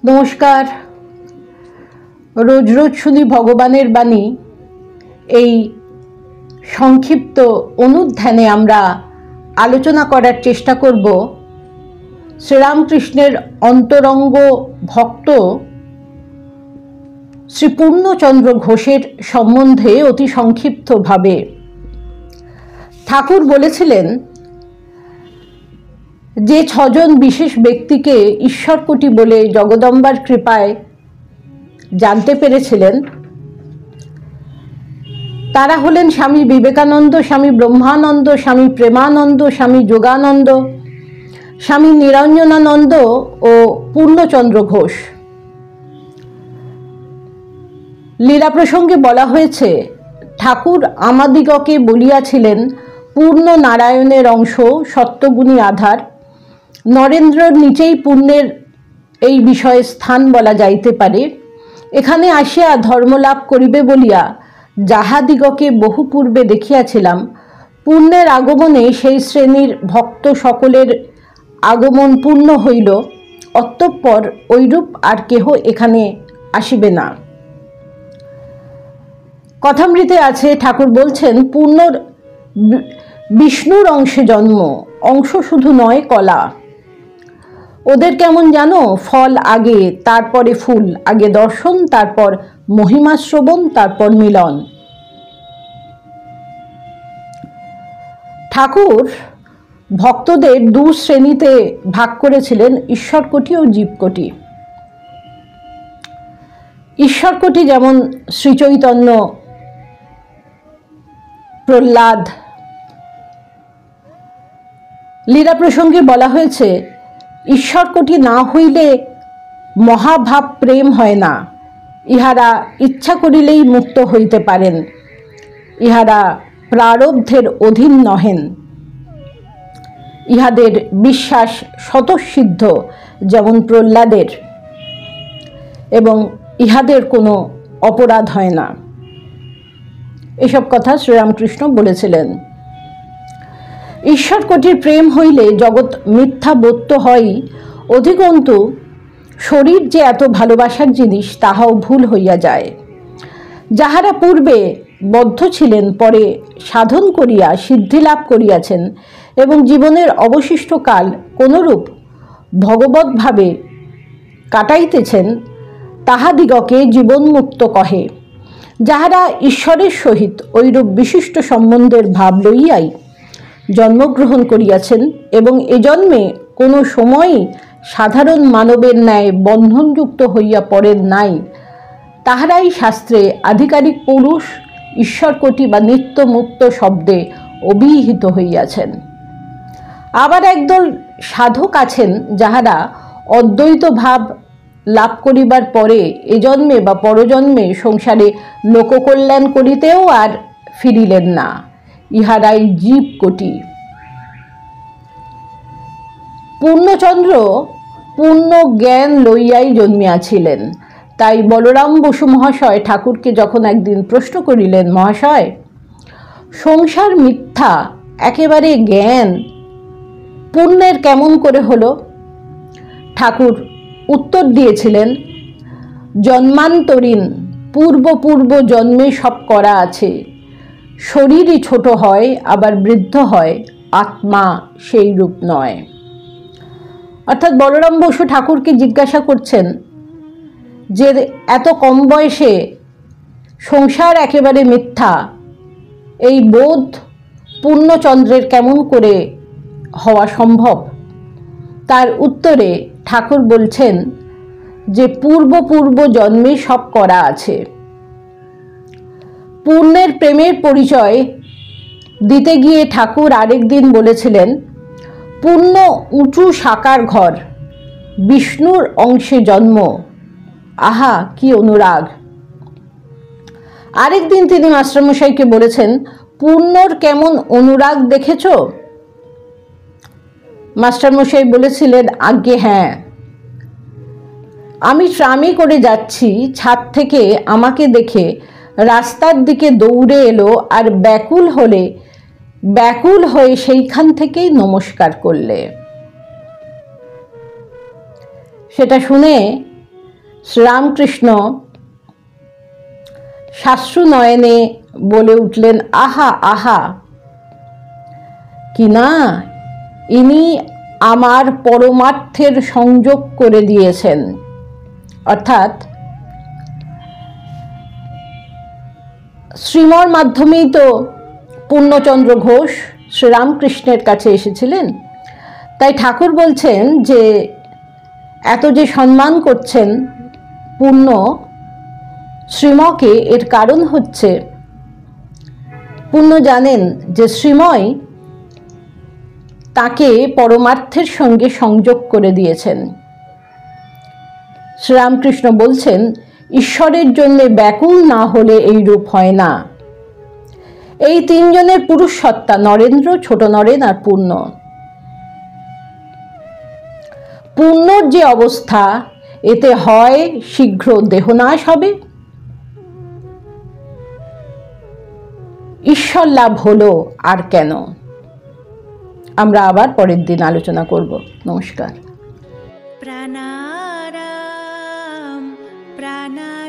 নমস্কার। রোজ রোজ শুনি ভগবানের বাণী। এই সংক্ষিপ্ত অনুধ্যানে আমরা আলোচনা করার চেষ্টা করব শ্রীরামকৃষ্ণের অন্তরঙ্গ ভক্ত শ্রী পূর্ণচন্দ্র ঘোষের সম্বন্ধে অতি সংক্ষিপ্তভাবে। ঠাকুর বলেছিলেন যে ছজন বিশেষ ব্যক্তিকে ঈশ্বরকোটি বলে জগদম্বার কৃপায় জানতে পেরেছিলেন, তারা হলেন স্বামী বিবেকানন্দ, স্বামী ব্রহ্মানন্দ, স্বামী প্রেমানন্দ, স্বামী যোগানন্দ, স্বামী নিরঞ্জনানন্দ ও পূর্ণচন্দ্র ঘোষ। লীলা প্রসঙ্গে বলা হয়েছে, ঠাকুর আমাদিগকে বলিয়াছিলেন পূর্ণ নারায়ণের অংশ, সত্যগুণী আধার। নরেন্দ্রর নিচেই পূর্ণের এই বিষয়ে স্থান বলা যাইতে পারে। এখানে আসিয়া ধর্মলাভ করিবে বলিয়া যাহাদিগকে বহু পূর্বে দেখিয়াছিলাম, পূর্ণের আগমনে সেই শ্রেণীর ভক্ত সকলের আগমন পূর্ণ হইল। অতঃপর ঐরূপ আর কেহ এখানে আসিবে না। কথামৃতে আছে, ঠাকুর বলছেন পূর্ণর বিষ্ণুর অংশে জন্ম, অংশ শুধু নয় কলা। ওদের কেমন জানো? ফল আগে, তারপরে ফুল, আগে দর্শন, তারপর মহিমা শ্রবণ, তারপর মিলন। ঠাকুর ভক্তদের দু শ্রেণীতে ভাগ করেছিলেন, ঈশ্বরকোটি ও জীবকোটি। ঈশ্বরকোটি যেমন শ্রীচৈতন্য, প্রহ্লাদ। লীলা প্রসঙ্গে বলা হয়েছে, ঈশ্বরকোটি না হইলে মহাভাব প্রেম হয় না। ইহারা ইচ্ছা করিলেই মুক্ত হইতে পারেন, ইহারা প্রারব্ধের অধীন নহেন। ইহাদের বিশ্বাস স্বতঃসিদ্ধ যেমন প্রহ্লাদের, এবং ইহাদের কোনো অপরাধ হয় না। এসব কথা শ্রীরামকৃষ্ণ বলেছিলেন। ঈশ্বরকোটির প্রেম হইলে জগৎ মিথ্যা বোধ হয়, অধিকন্তু শরীর যে এত ভালোবাসার জিনিস তাহাও ভুল হইয়া যায়। যাহারা পূর্বে বদ্ধ ছিলেন, পরে সাধন করিয়া সিদ্ধি লাভ করিয়াছেন এবং জীবনের অবশিষ্ট কাল কোনরূপ ভগবৎভাবে কাটাইতেছেন, তাহাদিগকে জীবনমুক্ত কহে। যাহারা ঈশ্বরের সহিত ঐরূপ বিশিষ্ট সম্বন্ধের ভাব লইয়াই জন্মগ্রহণ করিয়াছেন এবং এ জন্মে কোনো সময়ই সাধারণ মানবের ন্যায় বন্ধনযুক্ত হইয়া পড়েন নাই, তাহারাই শাস্ত্রে আধিকারিক পুরুষ, ঈশ্বরকোটি বা নিত্যমুক্ত শব্দে অভিহিত হইয়াছেন। আবার একদল সাধক আছেন, যাহারা অদ্বৈত ভাব লাভ করিবার পরে এ জন্মে বা পরজন্মে সংসারে লোককল্যাণ করিতেও আর ফিরিলেন না। ইহারাই জীবকোটি। পূর্ণচন্দ্র পূর্ণ জ্ঞান লইয়াই জন্মিয়াছিলেন। তাই বলরাম বসু মহাশয় ঠাকুরকে যখন একদিন প্রশ্ন করিলেন, মহাশয়, সংসার মিথ্যা, একেবারে জ্ঞান পূর্ণের কেমন করে হলো? ঠাকুর উত্তর দিয়েছিলেন, জন্মান্তরীণ, পূর্ব পূর্ব জন্মে সব করা আছে। শরীরই ছোট হয়, আবার বৃদ্ধ হয়, আত্মা সেই রূপ নয়। অর্থাৎ বলরাম বসু ঠাকুরকে জিজ্ঞাসা করছেন যে এত কম বয়সে সংসার একেবারে মিথ্যা, এই বোধ পূর্ণচন্দ্রের কেমন করে হওয়া সম্ভব? তার উত্তরে ঠাকুর বলছেন যে পূর্ব পূর্ব জন্মে সব করা আছে। পূর্ণের প্রেমের পরিচয় দিতে গিয়ে ঠাকুর আরেকদিন বলেছিলেন, পূর্ণ উঁচু সাকার ঘর, বিষ্ণুর অংশে জন্ম, আহা কি অনুরাগ। আরেকদিন তিনি মাস্টারমশাইকে বলেছেন, পূর্ণর কেমন অনুরাগ দেখেছ? মাস্টারমশাই বলেছিলেন, আজ্ঞে হ্যাঁ। আমি ট্রামে করে যাচ্ছি, ছাদ থেকে আমাকে দেখে রাস্তার দিকে দৌড়ে এলো আর ব্যাকুল হয়ে সেইখান থেকেই নমস্কার করলে। সেটা শুনে শ্রীরামকৃষ্ণ শাশ্রু নয়নে বলে উঠলেন, আহা আহা, কি না, ইনি আমার পরমার্থের সংযোগ করে দিয়েছেন। অর্থাৎ শ্রীমর মাধ্যমেই তো পূর্ণচন্দ্র ঘোষ শ্রীরামকৃষ্ণের কাছে এসেছিলেন। তাই ঠাকুর বলছেন যে এত যে সম্মান করছেন পূর্ণ শ্রীমকে, এর কারণ হচ্ছে পূর্ণ জানেন যে শ্রীময় তাকে পরমার্থের সঙ্গে সংযোগ করে দিয়েছেন। শ্রীরামকৃষ্ণ বলছেন, ঈশ্বরের জন্য ব্যাকুল না হলে এই রূপ হয় না। এই তিনজনের পুরুষ সত্তা, নরেন্দ্র, ছোট নরেন আর পূর্ণ, পূর্ণর যে অবস্থা, এতে হয় শীঘ্র দেহনাশ হবে, ঈশ্বর লাভ হলো আর কেন। আমরা আবার পরের দিন আলোচনা করব। নমস্কার। প্রাণারাম প্রাণারাম।